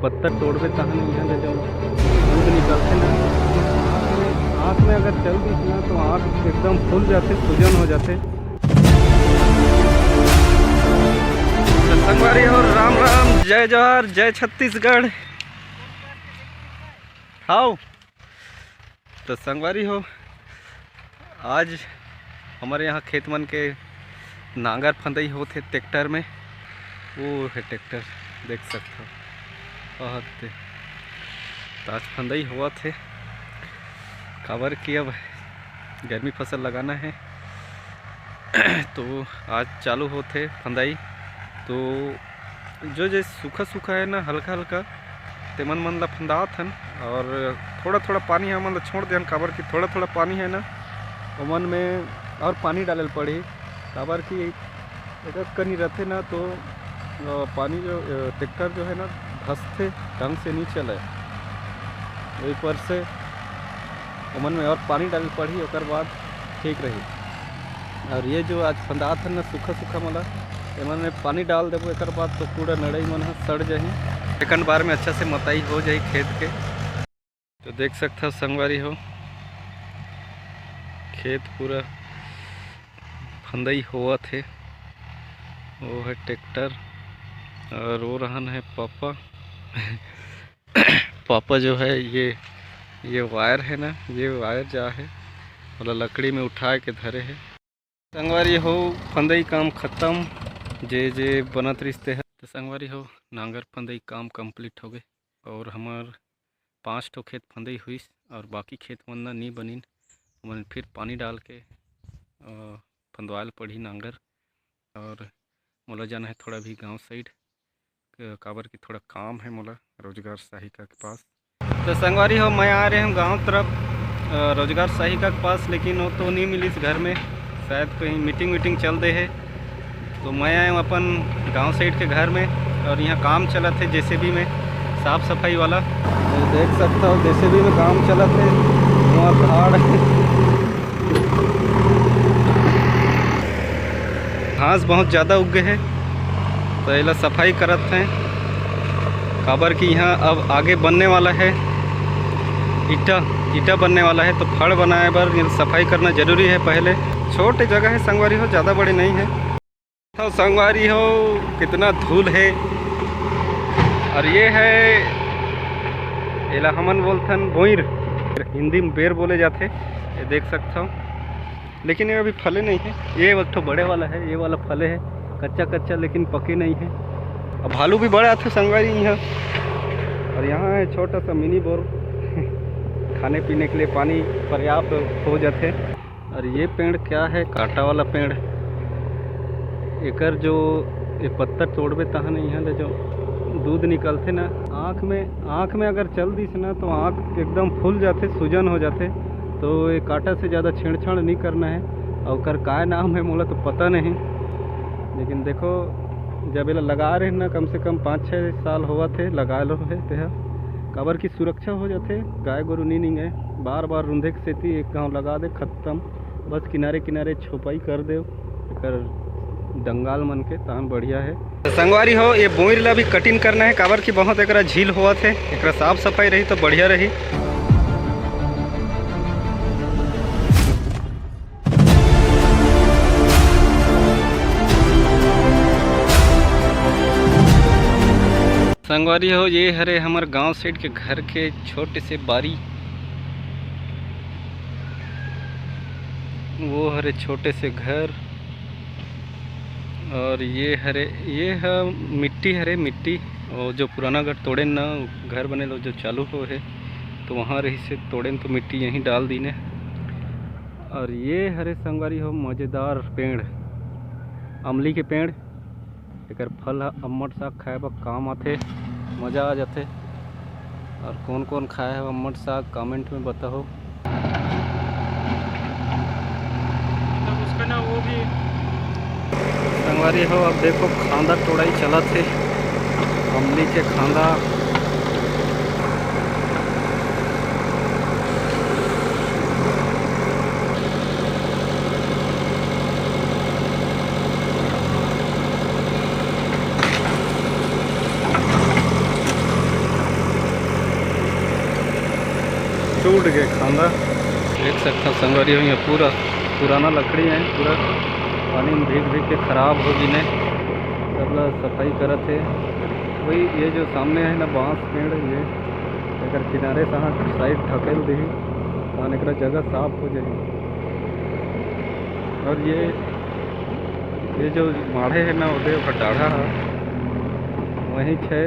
पत्थर तोड़बे तहन यहाँ ले जो दूध निकलते ना, आँख में अगर चल दी ना तो आँख एकदम फूल जाते, सूजन हो जाते। संगवारी हो, राम राम, जय जोहार, जय छत्तीसगढ़। आओ तो संगवारी हो, आज हमारे यहाँ खेत मन के नांगर फंदई होते ट्रैक्टर में। वो है ट्रैक्टर, देख सकते हो बहुत ताज फंदई हुआ थे। काबर की अब गर्मी फसल लगाना है तो आज चालू होते फंदाई। तो जो जो सूखा सूखा है ना, हल्का हल्का तेमन मन ला फंदात हन, और थोड़ा थोड़ा पानी हमन ला छोड़ देन। काबर की थोड़ा थोड़ा पानी है ना, ओमन में और पानी डालल पड़ी। काबर की एक कनी रहते ना तो पानी जो ट्रैक्टर जो है ना धंसते, ढंग से नहीं चले। वही पर से ओमन में और पानी डालल पड़ी, और बाद ठीक रही। और ये जो आज फंदात है ना सूखा सूखा मला, एमन में पानी डाल देबो, एक बाद तो पूरा नड़ई मन सड़ जाही। सेकंड बार में अच्छा से मताई हो जाए खेत के। तो देख सकते हो संगवारी हो, खेत पूरा फंदई हुआ थे। वो है ट्रैक्टर, और वो रहन है पापा पापा जो है ये वायर है ना, ये वायर जा है मतलब लकड़ी में उठा के धरे है। संगवारी हो, फंदई काम ख़त्म, जे बनत रिश्ते है। तो संगवारी हो, नांगर फंदई काम कंप्लीट हो गए, और हमार 5 ठो खेत फंदई हुई, और बाकी खेत मन ना नहीं बनिन। मन फिर पानी डाल के फंदवाल पड़ी नांगर। और मोला जाना है थोड़ा भी गांव साइड, काबर की थोड़ा काम है मोला रोजगार सहायिका के पास। तो संगवारी हो, मैं आ रहे हूँ गांव तरफ रोजगार सहायिका के पास, लेकिन वो तो नहीं मिली इस घर में, शायद कहीं मीटिंग चल रही है। तो मैं आया हूँ अपन गांव साइड के घर में, और यहाँ काम चला थे जेसीबी में, साफ़ सफाई वाला। तो देख सकता हो जेसीबी में काम चला थे, वहाँ झाड़ घास बहुत ज़्यादा उग गए हैं, तो ये सफाई करत हैं। काबर की यहाँ अब आगे बनने वाला है, ईटा बनने वाला है, तो फड़ बनाए बर सफाई करना ज़रूरी है। पहले छोटे जगह है संगवारी हो, ज़्यादा बड़ी नहीं है। तो संगवारी हो, कितना धूल है। और ये है एला हमन बोलथन बोईर, हिंदी में बेर बोले जाते। ये देख सकता हूँ, लेकिन ये अभी फले नहीं है। ये एक तो बड़े वाला है, ये वाला फले है, कच्चा लेकिन पके नहीं है। अब भालू भी बड़ा थे संगवारी यहाँ। और यहाँ है छोटा सा मिनी बोर खाने पीने के लिए पानी पर्याप्त हो जाते। और ये पेड़ क्या है, कांटा वाला पेड़। एकर जो ये पत्थर तोड़बे तहन यहाँ ले जो दूध निकलते ना, आँख में अगर चल दी ना तो आँख एकदम फूल जाते, सूजन हो जाते। तो ये कांटा से ज़्यादा छेड़छाड़ नहीं करना है। और कर का नाम है मोला तो पता नहीं, लेकिन देखो जब ये लगा रहे ना, कम से कम 5-6 साल हुआ थे लगा लो है। तो काबर की सुरक्षा हो जाते, गाय गोरु नहीं गए। बार रुंधे के सेती एक गाँव लगा दे, ख़त्म। बस किनारे छुपाई कर दे कर दंगाल मन के, तान बढ़िया है। तो संगवारी हो, ये बोईर ला भी कटिंग करना है, काबर की बहुत एकरा झील हुआ थे। एकरा साफ सफाई रही तो बढ़िया रही। संगवारी हो, ये हरे हमारे गांव साइड के घर के छोटे से बारी, वो हरे छोटे से घर। और ये हरे, ये है मिट्टी, हरे मिट्टी। और जो पुराना घर तोड़े ना, घर बने लो जो चालू हो है, तो वहाँ रही से तोड़े तो मिट्टी यहीं डाल दी ने। और ये हरे संगवारी हो, मज़ेदार पेड़, अमली के पेड़। एकर फल अम्मट साग खाए बर काम आते, मज़ा आ जाते। और कौन कौन खाए है अम्मट साग, कमेंट में बताओ। तब उसका ना वो भी संगवारी हो, अब देखो खांदा तोड़ाई चला थे, अमली के खांदा। टूट गए खांदा। देख सकता संगवारी हो, यहाँ पूरा पुराना लकड़ी है, पूरा पानी में भीग भीग के ख़राब हो गई ने। सब लोग सफाई करत है। वही ये जो सामने है ना बांस पेड़, ये अगर किनारे से साइड ढकेल दी तो एक जगह साफ हो जाए। और ये जो माढ़े है ना उदय ओकर डाढ़ा है, वहीं छे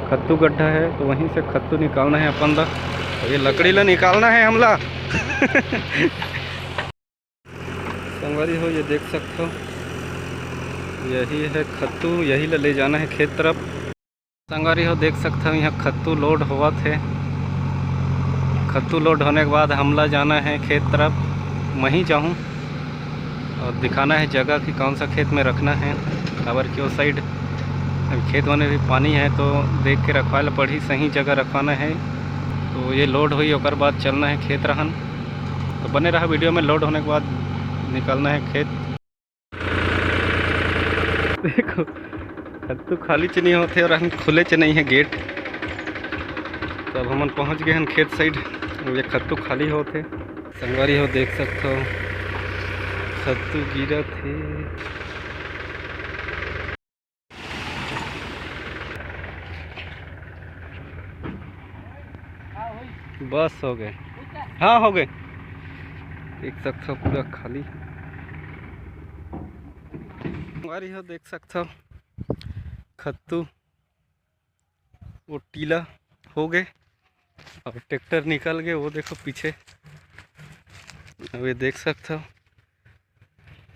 खत्तू गड्ढा है, तो वहीं से खत्तू निकालना है अपन ला। तो ये लकड़ी ला निकालना है हमला। संगवारी हो, ये देख सकते हो, यही है खत्तू, यही ले जाना है खेत तरफ। संगवारी हो देख सकते हो, यहाँ खत्तू लोड हुआ थे। खत्तू लोड होने के बाद हमला जाना है खेत तरफ। वहीं जाऊँ और दिखाना है जगह कि कौन सा खेत में रखना है। खबर की वो साइड खेत में भी पानी है, तो देख के रखवा ला पड़ी, सही जगह रखवाना है। तो ये लोड हुई और बाद चलना है खेत रहन। तो बने रहा वीडियो में। लोड होने के बाद निकलना है खेत। देखो खत्तू खाली च नहीं होते और हम खुले च नहीं है गेट। तब हम पहुंच गए हैं खेत साइड। ये खत्तू खाली होते। संगवारी हो देख सकते हो, खत्तू गिरा थे। बस हो गए, हाँ हो गए। देख सकते हो पूरा खाली। संगवारी हो देख सकते हो, खत्तू वो टीला हो गए और ट्रैक्टर निकल गए। वो देखो पीछे, अब ये देख सकते हो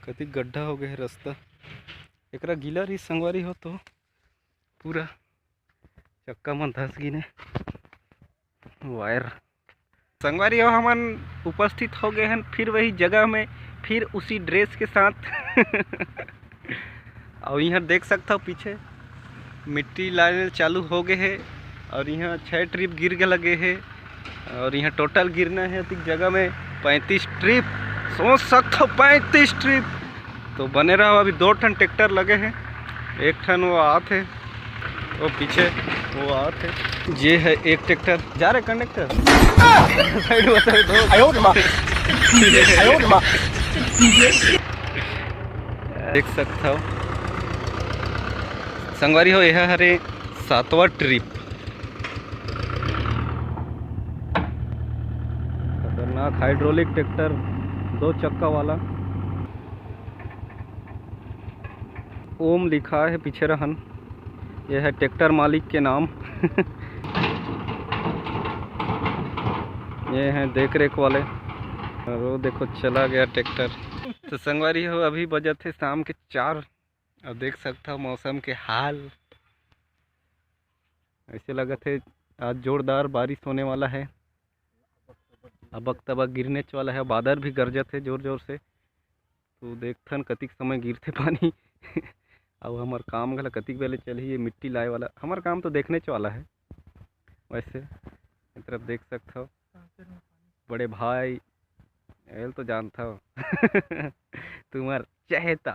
कति गड्ढा हो गए रास्ता। एकरा गीला रही संगवारी हो तो पूरा चक्का मन धस गिने वायर। संगवारी हो हमन उपस्थित हो गए हैं फिर वही जगह में, फिर उसी ड्रेस के साथ। और यहाँ देख सकता हो पीछे मिट्टी लाने चालू हो गए है और यहाँ 6 ट्रिप गिर के लगे है। और यहाँ टोटल गिरना है तो जगह में 35 ट्रिप। सोच सकते हो 35 ट्रिप। तो बने रहो, अभी 2 टन ट्रैक्टर लगे हैं। 1 टन वो आते है, वो पीछे वो आते है। ये है 1 ट्रैक्टर जा रहे कंडक्टर। साइड देख सकता हो संगवारी हो, यह हरे 7वां ट्रिप। खतरनाक हाइड्रोलिक ट्रैक्टर, 2 चक्का वाला। ओम लिखा है पीछे रहन। यह है ट्रैक्टर मालिक के नाम। ये हैं देख रेख वाले। और वो देखो चला गया ट्रैक्टर। तो संगवारी हो अभी बजे थे शाम के 4। अब देख सकता हो मौसम के हाल। ऐसे लगा थे आज जोरदार बारिश होने वाला है। अबक तबक गिरने वाला है। बादल भी गरजत है जोर जोर से। तो देखथन कतिक समय गिरते पानी। अब हमार काम गला कतिक बेले चली, ये मिट्टी लाए वाला हमार काम तो देखने वाला है। वैसे इस तरफ देख सकते हो बड़े भाई, एल तो जानता हो। तुम्हार चहेता।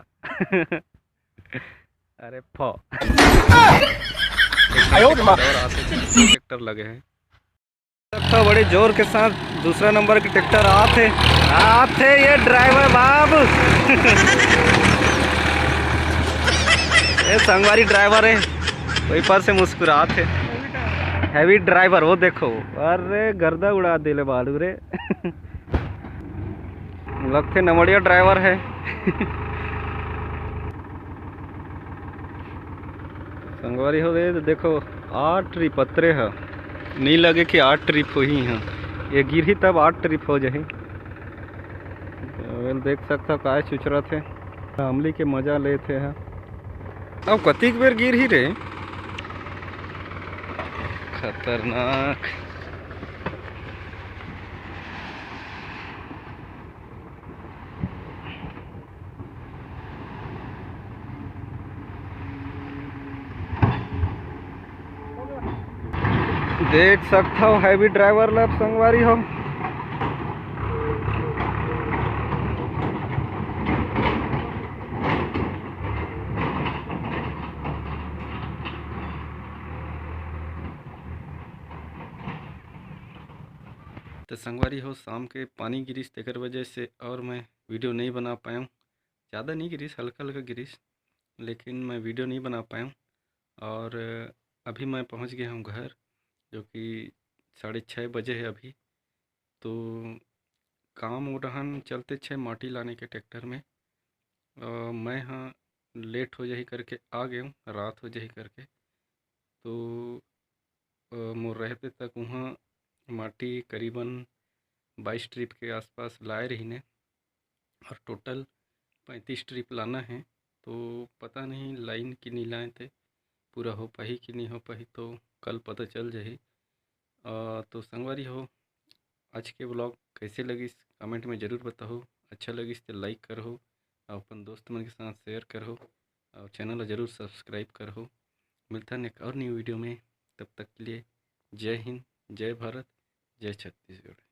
अरे फो ट्रैक्टर लगे हैं तो बड़े जोर के साथ। दूसरा नंबर के ट्रैक्टर आते ये ड्राइवर बाबू। ये संगवारी ड्राइवर है, वही पर से मुस्कुराते। हैवी ड्राइवर वो देखो, अरे गर्दा उड़ा दिले बालू रे। लगते नमड़िया ड्राइवर है। संगवारी हो गए तो देखो 8 ट्रिप अतरे है। नहीं लगे कि 8 ट्रिप हो ही हैं। ये गिर ही तब 8 ट्रिप हो जाए। देख सकता काय चुचरा थे, अमली के मजा लेते हैं। अब कतिक बेर गिर ही रे, खतरनाक। देख सकता हो हैवी ड्राइवर लब संगवारी हो। तो संगवारी हो शाम के पानी गिरिस तेकर वजह से और मैं वीडियो नहीं बना पाया हूँ। ज़्यादा नहीं गिरिस, हल्का हल्का गिरिस, लेकिन मैं वीडियो नहीं बना पाया हूँ। और अभी मैं पहुँच गया हूँ घर, जो कि 6:30 बजे है अभी। तो काम उड़हन चलते छे माटी लाने के ट्रैक्टर में। मैं हाँ लेट हो जाही करके आ गया हूँ, रात हो जाही करके। तो मोर रहते तक वहाँ माटी करीबन 22 ट्रिप के आसपास लाए रही ने, और टोटल 35 ट्रिप लाना है। तो पता नहीं लाइन की नहीं लाए थे, पूरा हो पाही कि नहीं हो पाही तो कल पता चल जाही। तो संगवारी हो, आज के ब्लॉग कैसे लगिस कमेंट में ज़रूर बताओ। अच्छा लगिस तो लाइक करो, और अपन दोस्त मन के साथ शेयर करो, और चैनल ला ज़रूर सब्सक्राइब करो। मिलता है एक और न्यू वीडियो में, तब तक के लिए जय हिंद, जय भारत, जय छत्तीसगढ़।